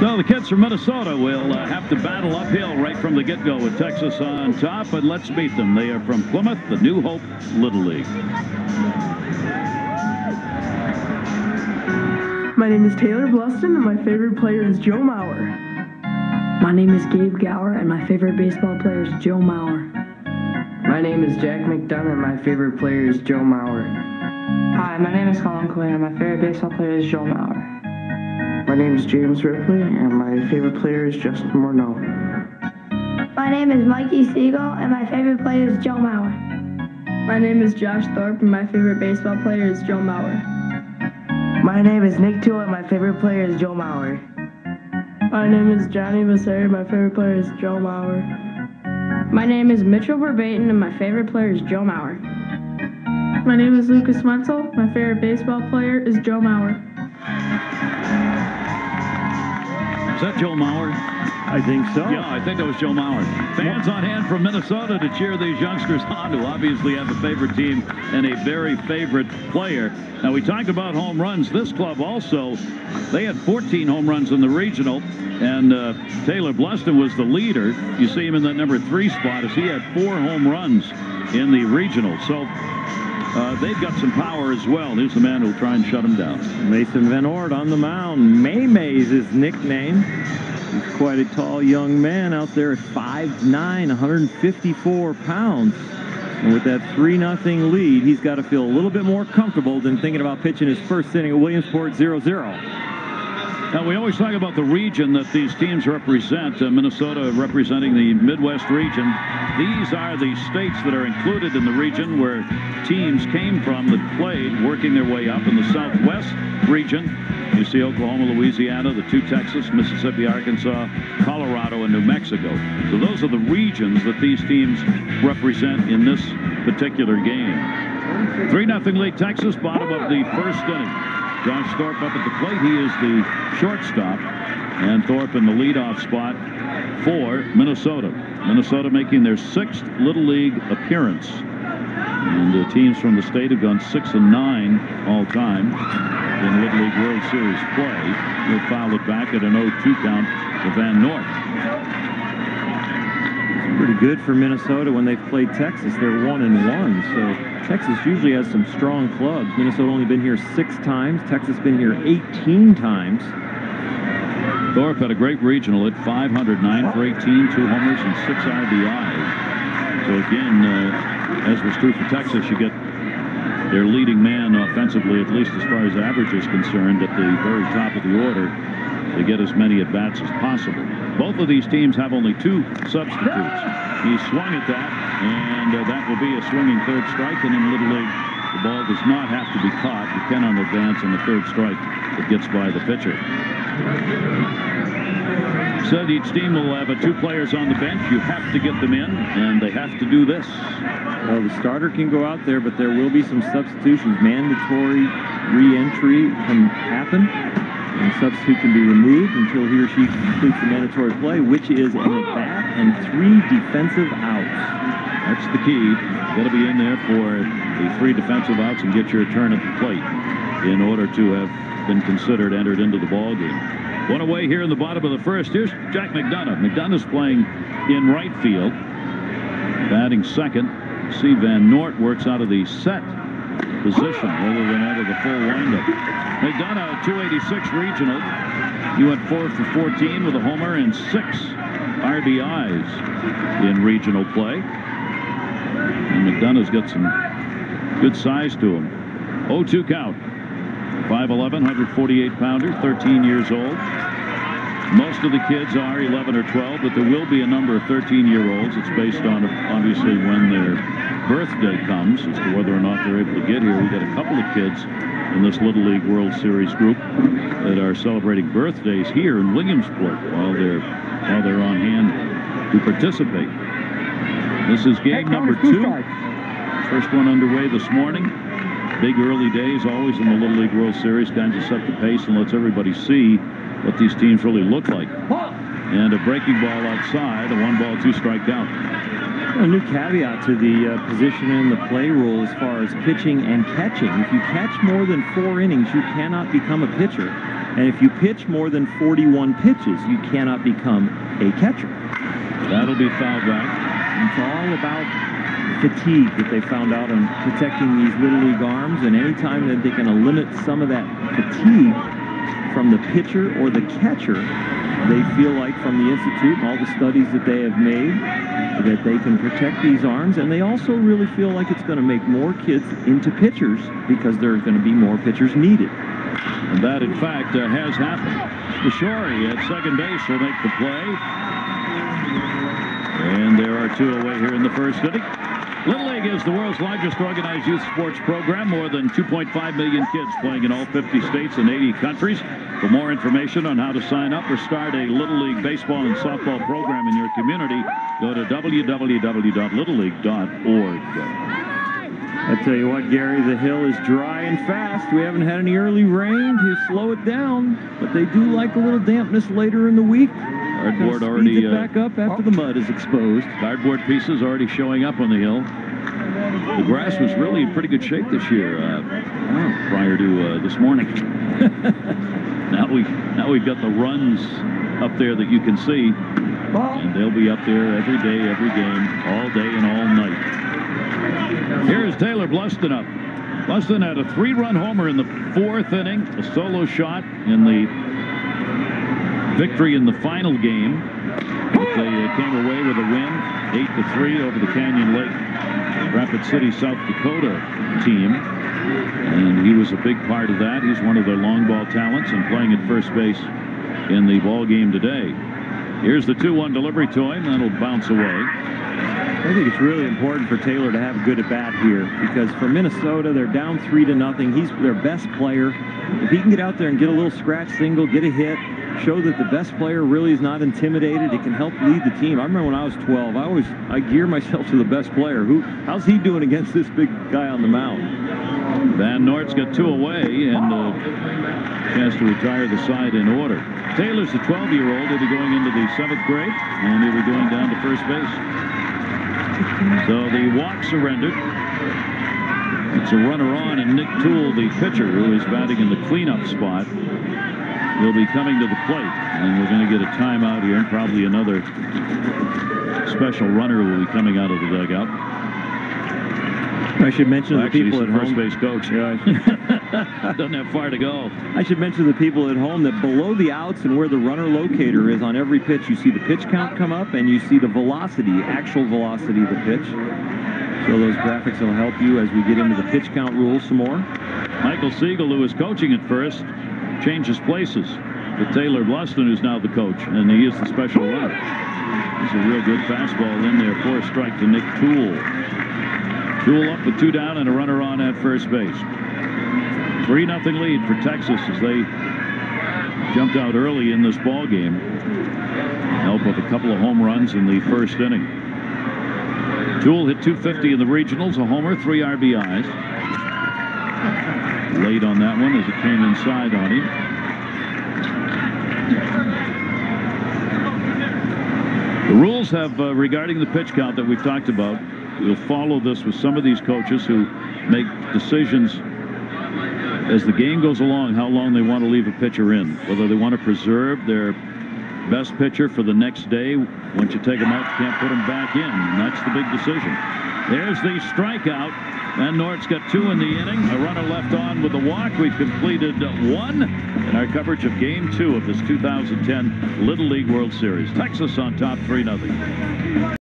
So the kids from Minnesota will have to battle uphill right from the get-go with Texas on top, but let's meet them. They are from Plymouth, the New Hope Little League. My name is Taylor Bluston, and my favorite player is Joe Mauer. My name is Gabe Gower, and my favorite baseball player is Joe Mauer. My name is Jack McDonough, and my favorite player is Joe Mauer. Hi, my name is Colin Quinn, and my favorite baseball player is Joe Mauer. My name is James Ripley, and my favorite player is Justin Morneau. My name is Mikey Siegel, and my favorite player is Joe Mauer. My name is Josh Thorpe, and my favorite baseball player is Joe Mauer. My name is Nick Toole, and my favorite player is Joe Mauer. My name is Johnny Vasari, my favorite player is Joe Mauer. My name is Mitchell Verbaten, and my favorite player is Joe Mauer. My name is Lucas Wentzel. My favorite baseball player is Joe Mauer. Is that Joe Mauer? I think so. Yeah, I think that was Joe Mauer. Fans on hand from Minnesota to cheer these youngsters on, who obviously have a favorite team and a very favorite player. Now, we talked about home runs. This club also, they had 14 home runs in the regional, and Taylor Bluston was the leader. You see him in that number 3 spot as he had 4 home runs in the regional. So they've got some power as well. Here's the man who'll try and shut him down. Mason Van Ord on the mound. May-May's his nickname. He's quite a tall young man out there at 5'9", 154 pounds. And with that 3-0 lead, he's got to feel a little bit more comfortable than thinking about pitching his first inning at Williamsport 0-0. Now, we always talk about the region that these teams represent. Minnesota representing the Midwest region. These are the states that are included in the region where teams came from that played, working their way up. In the Southwest region, you see Oklahoma, Louisiana, the 2 Texas, Mississippi, Arkansas, Colorado, and New Mexico. So those are the regions that these teams represent in this particular game. 3-0 lead Texas, bottom of the first inning. Josh Thorpe up at the plate. He is the shortstop, and Thorpe in the leadoff spot for Minnesota. Minnesota making their 6th Little League appearance. And the teams from the state have gone 6-9 all time in Little League World Series play. He'll foul it back at an 0-2 count to Van Noort. It's pretty good for Minnesota when they've played Texas. They're 1-1, so Texas usually has some strong clubs. Minnesota only been here 6 times. Texas been here 18 times. Thorpe had a great regional at 509 for 18, 2 homers and 6 RBIs. So again, as was true for Texas, you get their leading man offensively, at least as far as average is concerned, at the very top of the order to get as many at-bats as possible. Both of these teams have only 2 substitutes. He swung at that, and that will be a swinging 3rd strike. And in Little League, the ball does not have to be caught. You cannot advance on the 3rd strike that gets by the pitcher. Said each team will have 2 players on the bench. You have to get them in, and they have to do this. Well, the starter can go out there, but there will be some substitutions. Mandatory re-entry can happen. And the substitute can be removed until he or she completes the mandatory play, which is an at-bat and 3 defensive outs. That's the key. You've got to be in there for the 3 defensive outs and get your turn at the plate in order to have been considered entered into the ball game. 1 away here in the bottom of the first. Here's Jack McDonough. McDonough's playing in right field, batting second. See, Van Noort works out of the set position rather than out of the full windup. McDonough, 286 regional. He went 4 for 14 with a homer and 6 RBIs in regional play. And McDonough's got some good size to him. 0-2 count. 5'11", 148-pounder, 13 years old. Most of the kids are 11 or 12, but there will be a number of 13-year-olds. It's based on, obviously, when their birthday comes as to whether or not they're able to get here. We've got a couple of kids in this Little League World Series group that are celebrating birthdays here in Williamsport while they're on hand to participate. This is game number 2. First one underway this morning. Big early days always in the Little League World Series, kind of set the pace and lets everybody see what these teams really look like. And a breaking ball outside, a 1-ball, 2-strike count. A new caveat to the position and the play rule as far as pitching and catching. If you catch more than 4 innings, you cannot become a pitcher. And if you pitch more than 41 pitches, you cannot become a catcher. That'll be fouled back. It's all about fatigue that they found out on protecting these Little League arms, and anytime that they can limit some of that fatigue from the pitcher or the catcher, they feel like from the Institute and all the studies that they have made that they can protect these arms, and they also really feel like it's going to make more kids into pitchers because there's going to be more pitchers needed. And that, in fact, has happened. Bashori at second base will make the play. And there are two away here in the first inning. Little League is the world's largest organized youth sports program. More than 2.5 million kids playing in all 50 states and 80 countries. For more information on how to sign up or start a Little League baseball and softball program in your community, go to www.littleleague.org. I tell you what, Gary, the hill is dry and fast. We haven't had any early rain to slow it down, but they do like a little dampness later in the week. Cardboard already back up after the mud is exposed. Cardboard pieces already showing up on the hill. The grass was really in pretty good shape this year prior to this morning. Now we've got the runs up there that you can see, and they'll be up there every day, every game, all day and all night. Here's Taylor Bluston up. Bluston had a 3-run homer in the 4th inning, a solo shot in the victory in the final game. They came away with a win, 8-3 over the Canyon Lake Rapid City, South Dakota team. And he was a big part of that. He's one of their long ball talents and playing at first base in the ball game today. Here's the 2-1 delivery to him. That'll bounce away. I think it's really important for Taylor to have a good at-bat here because for Minnesota, they're down 3-0. He's their best player. If he can get out there and get a little scratch single, get a hit, show that the best player really is not intimidated, it can help lead the team. I remember when I was 12, I gear myself to the best player. How's he doing against this big guy on the mound? Van Noort's got 2 away and a chance to retire the side in order. Taylor's a 12-year-old. He'll be going into the 7th grade, and he'll be going down to first base. So the walk surrendered. It's a runner on, and Nick Toole, the pitcher, who is batting in the cleanup spot, will be coming to the plate. And we're going to get a timeout here, and probably another special runner will be coming out of the dugout. I should mention to the people at home. First base coach. Yeah. Doesn't have far to go. I should mention to the people at home that below the outs and where the runner locator is on every pitch, you see the pitch count come up and you see the velocity, actual velocity of the pitch. So those graphics will help you as we get into the pitch count rules some more. Michael Siegel, who was coaching at first, changes places with Taylor Bluston, who's now the coach, and he is the special runner. There's a real good fastball in there for a strike to Nick Toole. Toole up with 2 down and a runner on at first base. 3-0 lead for Texas as they jumped out early in this ball game. Help with a couple of home runs in the first inning. Toole hit .250 in the regionals, a homer, 3 RBIs. Late on that one as it came inside on him. The rules have regarding the pitch count that we've talked about. We'll follow this with some of these coaches who make decisions as the game goes along, how long they want to leave a pitcher in, whether they want to preserve their best pitcher for the next day. Once you take them out, you can't put them back in, and that's the big decision. There's the strikeout. Van Noort's got 2 in the inning. A runner left on with the walk. We've completed 1 in our coverage of Game 2 of this 2010 Little League World Series. Texas on top 3-0.